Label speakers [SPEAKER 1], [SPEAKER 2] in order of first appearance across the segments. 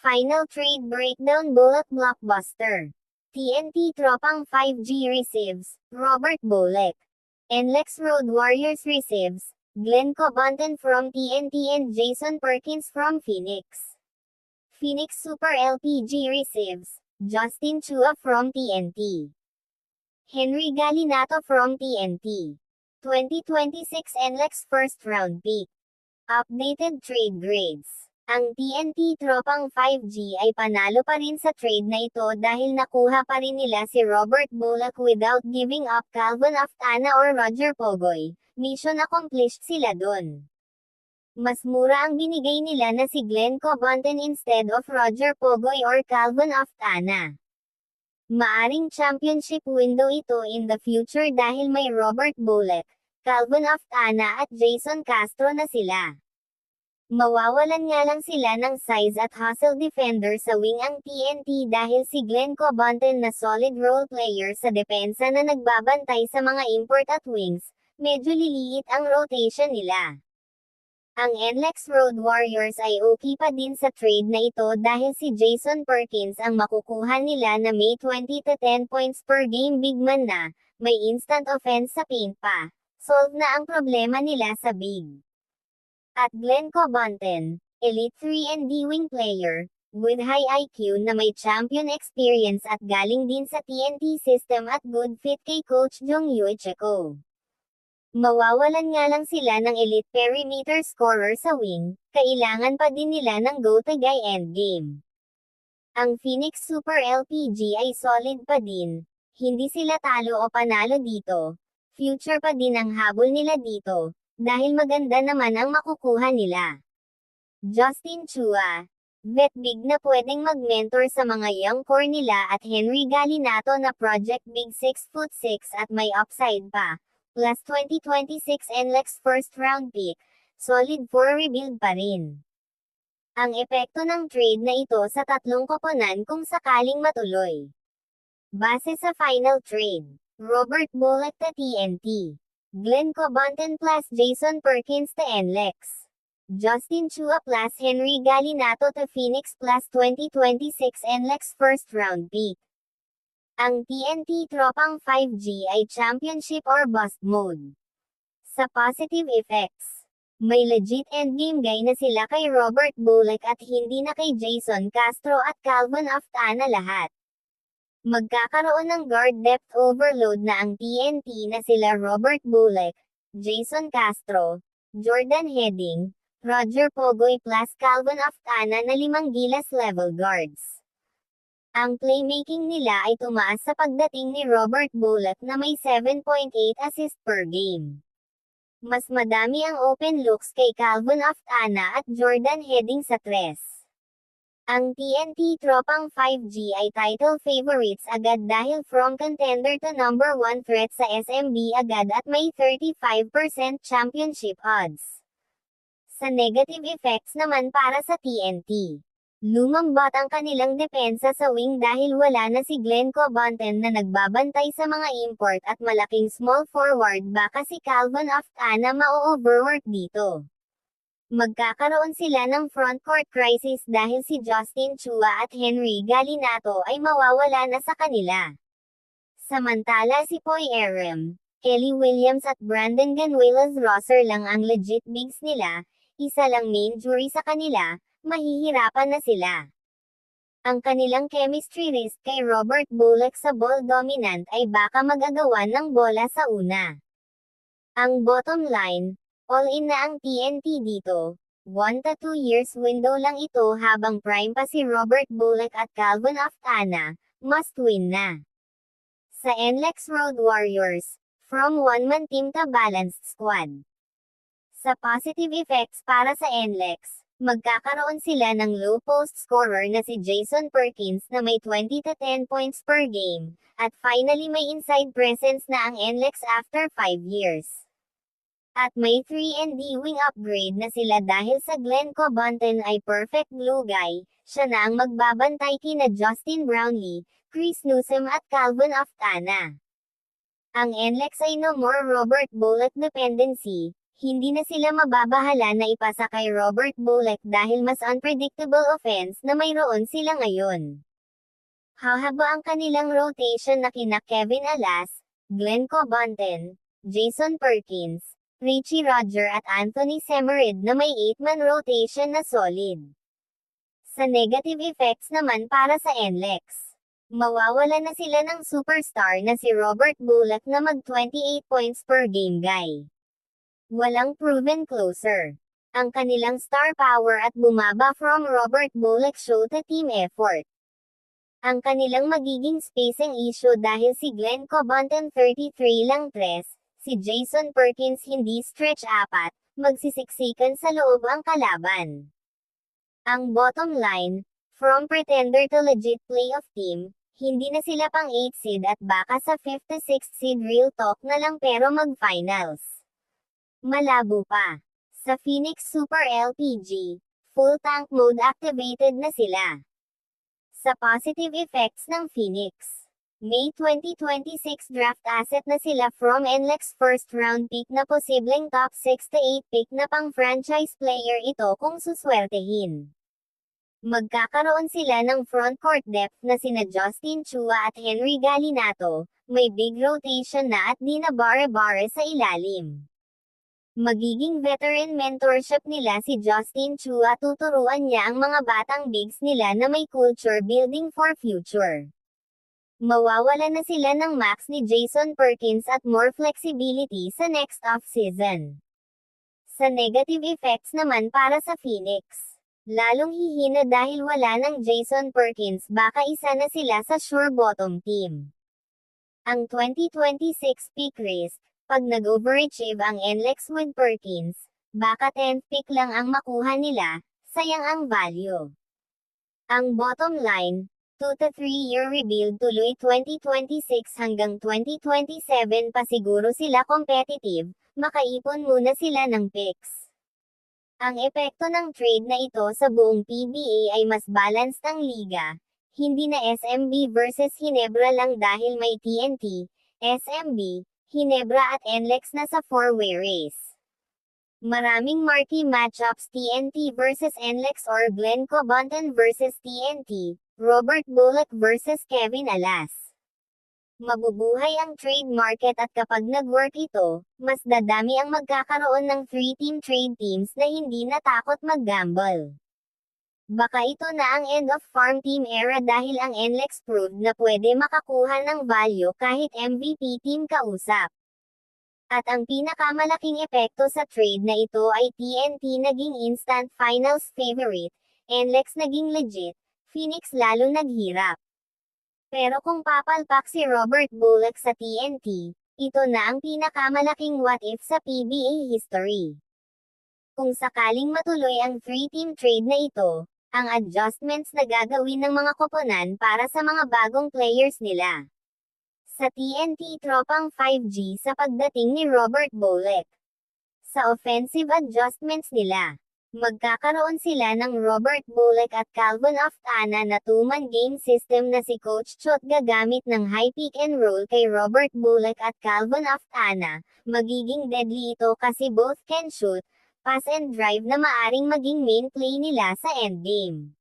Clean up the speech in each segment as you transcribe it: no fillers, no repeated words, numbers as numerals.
[SPEAKER 1] Final Trade Breakdown Bullet Blockbuster. TNT Tropang 5G receives, Robert Bullock. NLEX Road Warriors receives, Glenn Cobonton from TNT and Jason Perkins from Phoenix. Phoenix Super LPG receives, Justin Chua from TNT. Henry Galinato from TNT. 2026 NLEX first round pick. Updated trade grades. Ang TNT Tropang 5G ay panalo pa rin sa trade na ito dahil nakuha pa rin nila si Robert Bullock without giving up Calvin Aftana or Roger Pogoy. Mission accomplished sila dun. Mas mura ang binigay nila na si Glenn Cobonton instead of Roger Pogoy or Calvin Aftana. Maaring championship window ito in the future dahil may Robert Bullock, Calvin Aftana at Jason Castro na sila. Mawawalan nga lang sila ng size at hustle defender sa wing ang TNT dahil si Glenn Cobonton na solid role player sa depensa na nagbabantay sa mga import at wings, medyo liliit ang rotation nila. Ang NLEX Road Warriors ay okay pa din sa trade na ito dahil si Jason Perkins ang makukuha nila na may 20 to 10 points per game big man na, may instant offense sa paint pa. Solve na ang problema nila sa big. At Glenn Cobonton, Elite 3 and D wing player, with high IQ na may champion experience at galing din sa TNT system at good fit kay Coach Jong Yuichiko. Mawawalan nga lang sila ng elite perimeter scorer sa wing, kailangan pa din nila ng go-to-guy endgame. Ang Phoenix Super LPG ay solid pa din, hindi sila talo o panalo dito, future pa din ang habol nila dito. Dahil maganda naman ang makukuha nila. Justin Chua, vet big na pwedeng mag-mentor sa mga young core nila at Henry Galinato na project big 6'6" at may upside pa, plus 2026 NLEX first round pick, solid for rebuild pa rin. Ang epekto ng trade na ito sa tatlong koponan kung sakaling matuloy. Base sa final trade, Robert Bullock to TNT. Glenn Cobonton plus Jason Perkins to NLEX. Justin Chua plus Henry Galinato to Phoenix plus 2026 NLEX first round pick. Ang TNT Tropang 5G ay championship or bust mode. Sa positive effects, may legit endgame guy na sila kay Robert Bullock at hindi na kay Jason Castro at Calvin Aftana lahat. Magkakaroon ng guard depth overload na ang TNT na sila Robert Bullock, Jason Castro, Jordan Heading, Roger Pogoy plus Calvin Aftana na 5 gilas level guards. Ang playmaking nila ay tumaas sa pagdating ni Robert Bullock na may 7.8 assist per game. Mas madami ang open looks kay Calvin Aftana at Jordan Heading sa tres. Ang TNT Tropang 5G ay title favorites agad dahil from contender to number 1 threat sa SMB agad at may 35% championship odds. Sa negative effects naman para sa TNT, lumambat ang kanilang depensa sa wing dahil wala na si Glenn Cobonton na nagbabantay sa mga import at malaking small forward baka si Calvin Aftana ma-overwork dito. Magkakaroon sila ng frontcourt crisis dahil si Justin Chua at Henry Galinato ay mawawala na sa kanila. Samantala si Poy Aram, Kelly Williams at Brandon Ganuelas roster lang ang legit bigs nila, isa lang main jury sa kanila, mahihirapan na sila. Ang kanilang chemistry risk kay Robert Bullock sa ball dominant ay baka mag-agawan ng bola sa una. Ang bottom line, all-in na ang TNT dito. 1 to 2 years window lang ito habang prime pa si Robert Bullock at Calvin Aftana, must win na. Sa NLEX Road Warriors, from one-man team to balanced squad. Sa positive effects para sa NLEX, magkakaroon sila ng low post scorer na si Jason Perkins na may 20 to 10 points per game, at finally may inside presence na ang NLEX after 5 years. At may 3 and D wing upgrade na sila dahil sa Glenn Cobonton ay perfect glue guy, siya na ang magbabantay kina Justin Brownlee, Chris Newsom at Calvin Aftana. Ang NLEX ay no more Robert Bullock dependency, Hindi na sila mababahala na ipasa kay Robert Bullock dahil mas unpredictable offense na mayroon sila ngayon. Hahaba ang kanilang rotation na kina Kevin Alas, Glenn Cobonten, Jason Perkins, Richie Roger at Anthony Semerid na may 8-man rotation na solid. Sa negative effects naman para sa NLEX, mawawala na sila ng superstar na si Robert Bullock na mag 28 points per game guy. Walang proven closer. Ang kanilang star power at bumaba from Robert Bullock show the team effort. Ang kanilang magiging spacing issue dahil si Glenn Cobonten 33 lang 3, si Jason Perkins hindi stretch 4, magsisiksikan sa loob ang kalaban. Ang bottom line, from pretender to legit playoff team, hindi na sila pang 8 seed at baka sa 5th to 6th seed real talk na lang pero mag-finals. Malabo pa. Sa Phoenix Super LPG, full tank mode activated na sila. Sa positive effects ng Phoenix, May 2026 draft asset na sila from NLEX first round pick na posibleng top 6 to 8 pick na pang franchise player ito kung suswertehin. Magkakaroon sila ng frontcourt depth na sina Justin Chua at Henry Galinato, may big rotation na at di na bare-bare sa ilalim. Magiging veteran mentorship nila si Justin Chua, tuturuan niya ang mga batang bigs nila na may culture building for future. Mawawala na sila ng max ni Jason Perkins at more flexibility sa next off-season. Sa negative effects naman para sa Phoenix, lalong hihina dahil wala ng Jason Perkins, baka isa na sila sa sure bottom team. Ang 2026 pick risk, pag nag-overachieve ang NLEX with Perkins, baka 10th pick lang ang makuha nila, sayang ang value. Ang bottom line, 2 to 3 year rebuild tuloy 2026 hanggang 2027 pa siguro sila competitive, makaipon muna sila ng picks. Ang epekto ng trade na ito sa buong PBA ay mas balanced ang liga, hindi na SMB versus Hinebra lang dahil may TNT, SMB, Hinebra at NLEX na sa four-way race. Maraming marquee matchups, TNT versus NLEX or Glenn Cobonten versus TNT, Robert Bullock versus Kevin Alas. Mabubuhay ang trade market at kapag nag-work ito, mas dadami ang magkakaroon ng 3-team trade teams na hindi natakot mag-gamble. Baka ito na ang end of farm team era dahil ang NLEX proved na pwede makakuha ng value kahit MVP team kausap. At ang pinakamalaking epekto sa trade na ito ay TNT naging instant finals favorite, NLEX naging legit, Phoenix lalong naghirap. Pero kung papalpak si Robert Bullock sa TNT, ito na ang pinakamalaking what if sa PBA history. Kung sakaling matuloy ang 3-team trade na ito, ang adjustments na gagawin ng mga koponan para sa mga bagong players nila. Sa TNT tropang 5G sa pagdating ni Robert Bullock. Sa offensive adjustments nila, magkakaroon sila ng Robert Bullock at Calvin Oftana na 2-man game system na si Coach Chot gagamit ng high pick and roll kay Robert Bullock at Calvin Oftana. Magiging deadly ito kasi both can shoot, pass and drive na maaring maging main play nila sa endgame.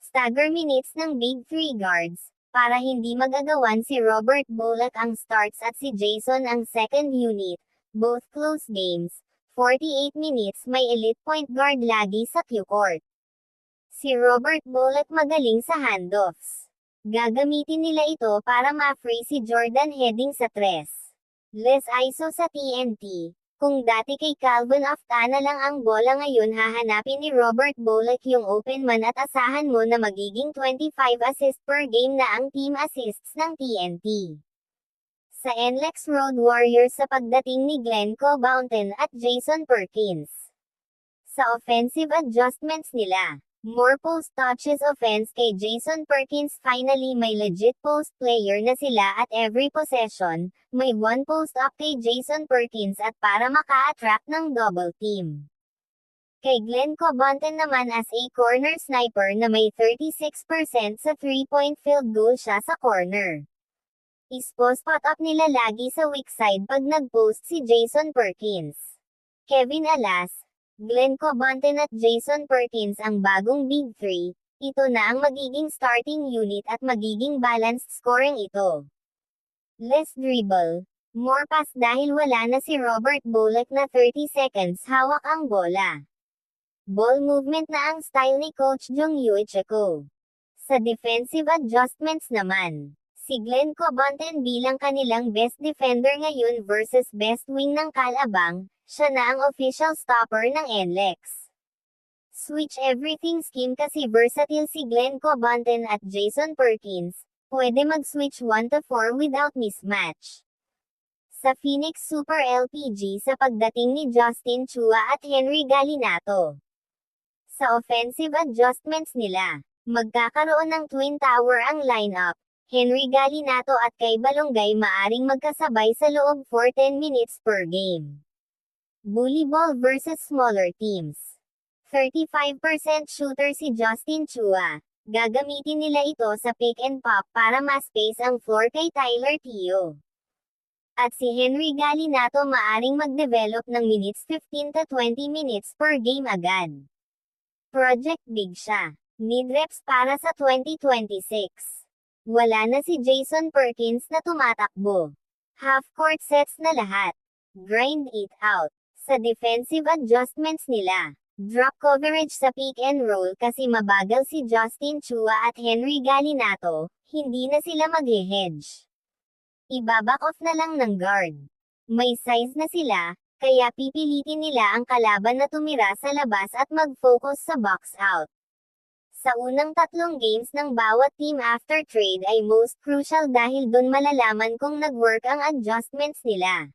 [SPEAKER 1] Stagger minutes ng big 3 guards, para hindi magagawan si Robert Bullock ang starts at si Jason ang second unit, both close games, 48 minutes may elite point guard lagi sa Q-court. Si Robert Bullock magaling sa handoffs. Gagamitin nila ito para ma-free si Jordan heading sa 3. Less ISO sa TNT. Kung dati kay Calvin Oftana lang ang bola, ngayon hahanapin ni Robert Bullock yung open man at asahan mo na magiging 25 assists per game na ang team assists ng TNT. Sa NLEX Road Warriors sa pagdating ni Glenn Cobonten at Jason Perkins. Sa offensive adjustments nila, more post touches offense kay Jason Perkins, finally may legit post player na sila at every possession, may one post up kay Jason Perkins at para maka-attract ng double team. Kay Glenn Cobonten naman as a corner sniper na may 36% sa 3-point field goal siya sa corner. Ispo spot up nila lagi sa weak side pag nag-post si Jason Perkins. Kevin Alas, Glenn Cobonten at Jason Perkins ang bagong Big Three. Ito na ang magiging starting unit at magiging balanced scoring ito. Less dribble, more pass dahil wala na si Robert Bolac na 30 seconds hawak ang bola. Ball movement na ang style ni Coach Jung Yuichiko. Sa defensive adjustments naman, si Glenn Cobonten bilang kanilang best defender ngayon versus best wing ng Calabang, siya na ang official stopper ng NLEX. Switch everything scheme kasi versatile si Glenn Cobonten at Jason Perkins, pwede mag-switch 1-4 without mismatch. Sa Phoenix Super LPG sa pagdating ni Justin Chua at Henry Galinato. Sa offensive adjustments nila, magkakaroon ng twin tower ang lineup. Henry Galinato at Kay Balongay maaring magkasabay sa loob for 10 minutes per game. Bully ball versus smaller teams. 35% shooter si Justin Chua. Gagamitin nila ito sa pick and pop para ma-space ang floor kay Tyler Teo. At si Henry Galinato maaring mag-develop ng minutes 15 to 20 minutes per game agad. Project Big siya. Need reps para sa 2026. Wala na si Jason Perkins na tumatakbo. Half-court sets na lahat. Grind it out. Sa defensive adjustments nila, drop coverage sa pick and roll kasi mabagal si Justin Chua at Henry Galinato, hindi na sila mag-hedge. Ibaback off na lang ng guard. May size na sila, kaya pipilitin nila ang kalaban na tumira sa labas at mag-focus sa box out. Sa unang 3 games ng bawat team after trade ay most crucial dahil dun malalaman kung nag-work ang adjustments nila.